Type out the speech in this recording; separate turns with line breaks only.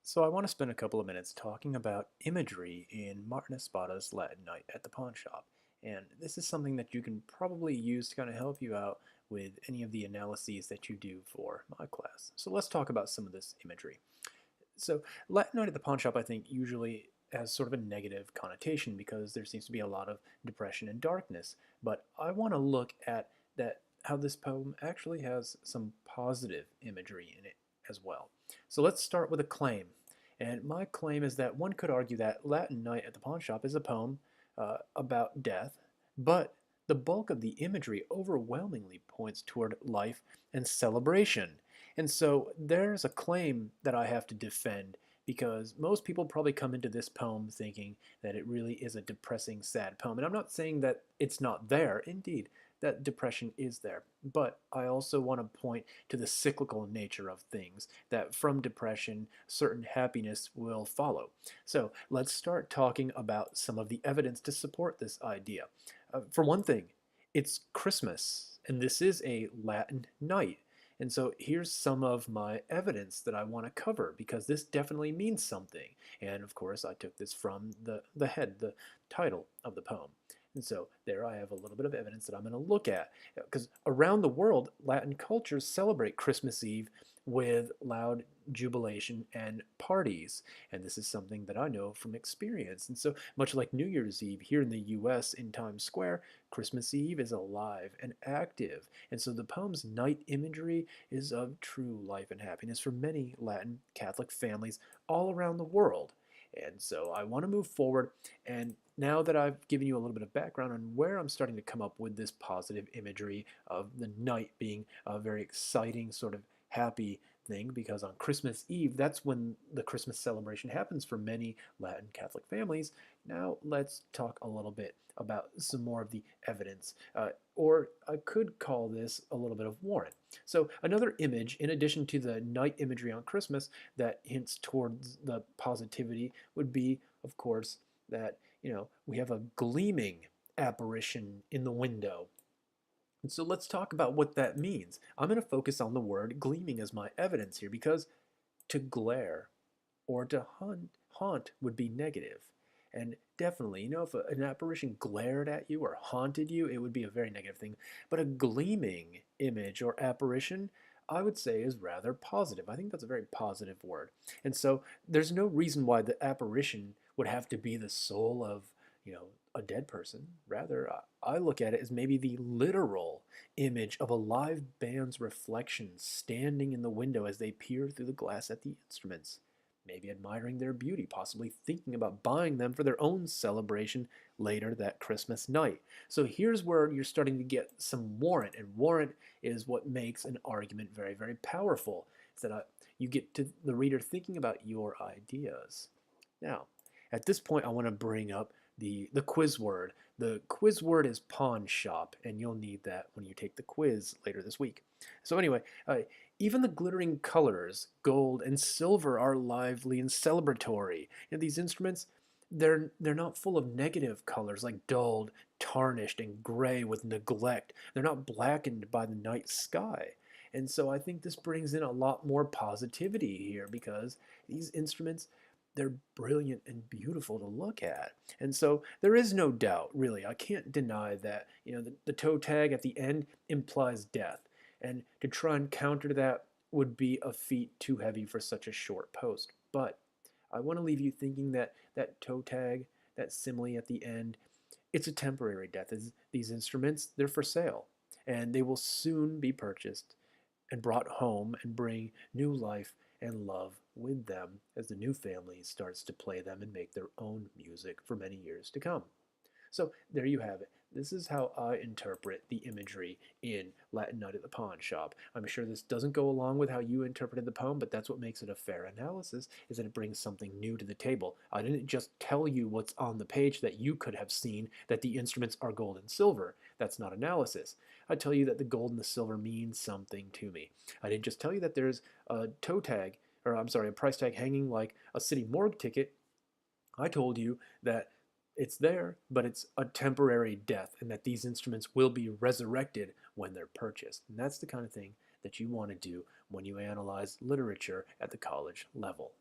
So I want to spend a couple of minutes talking about imagery in Martin Espada's Latin Night at the Pawnshop. And this is something that you can probably use to kind of help you out with any of the analyses that you do for my class. So let's talk about some of this imagery. So Latin Night at the Pawnshop, I think, usually has sort of a negative connotation because there seems to be a lot of depression and darkness. But I want to look at that how this poem actually has some positive imagery in it as well. So let's start with a claim. And my claim is that one could argue that Latin Night at the Pawnshop is a poem about death, but the bulk of the imagery overwhelmingly points toward life and celebration. And so there's a claim that I have to defend because most people probably come into this poem thinking that it really is a depressing, sad poem. And I'm not saying that it's not there. Indeed, that depression is there. But I also want to point to the cyclical nature of things, that from depression, certain happiness will follow. So let's start talking about some of the evidence to support this idea. For one thing, it's Christmas, and this is a Latin night. And so here's some of my evidence that I want to cover because this definitely means something. And of course, I took this from the title of the poem. And so there I have a little bit of evidence that I'm going to look at. Because around the world, Latin cultures celebrate Christmas Eve with loud jubilation and parties. And this is something that I know from experience. And so much like New Year's Eve here in the US in Times Square, Christmas Eve is alive and active. And so the poem's night imagery is of true life and happiness for many Latin Catholic families all around the world. And so I want to move forward. And now that I've given you a little bit of background on where I'm starting to come up with this positive imagery of the night being a very exciting, sort of happy thing, because on Christmas Eve, that's when the Christmas celebration happens for many Latin Catholic families. Now let's talk a little bit about some more of the evidence, or I could call this a little bit of warrant. So another image, in addition to the night imagery on Christmas that hints towards the positivity, would be, of course, that we have a gleaming apparition in the window. And so let's talk about what that means. I'm going to focus on the word gleaming as my evidence here because to glare or to haunt would be negative. And definitely, if an apparition glared at you or haunted you, it would be a very negative thing. But a gleaming image or apparition, I would say, is rather positive. I think that's a very positive word. And so there's no reason why the apparition would have to be the soul of, a dead person. Rather, I look at it as maybe the literal image of a live band's reflection standing in the window as they peer through the glass at the instruments, maybe admiring their beauty, possibly thinking about buying them for their own celebration later that Christmas night. So here's where you're starting to get some warrant, and warrant is what makes an argument very, very powerful. It's that you get to the reader thinking about your ideas. Now, at this point, I want to bring up the quiz word. The quiz word is pawn shop, and you'll need that when you take the quiz later this week. So anyway, even the glittering colors, gold and silver, are lively and celebratory. And these instruments, they're not full of negative colors like dulled, tarnished, and gray with neglect. They're not blackened by the night sky. And so I think this brings in a lot more positivity here because these instruments, they're brilliant and beautiful to look at. And so there is no doubt, really. I can't deny that, the toe tag at the end implies death. And to try and counter that would be a feat too heavy for such a short post. But I want to leave you thinking that that toe tag, that simile at the end, it's a temporary death. These instruments, they're for sale. And they will soon be purchased and brought home and bring new life and love with them as the new family starts to play them and make their own music for many years to come. So there you have it. This is how I interpret the imagery in Latin Night at the Pawn Shop. I'm sure this doesn't go along with how you interpreted the poem, but that's what makes it a fair analysis, is that it brings something new to the table. I didn't just tell you what's on the page that you could have seen, that the instruments are gold and silver. That's not analysis. I tell you that the gold and the silver means something to me. I didn't just tell you that there's a toe tag, or I'm sorry, a price tag hanging like a city morgue ticket. I told you that it's there, but it's a temporary death, and that these instruments will be resurrected when they're purchased. And that's the kind of thing that you want to do when you analyze literature at the college level.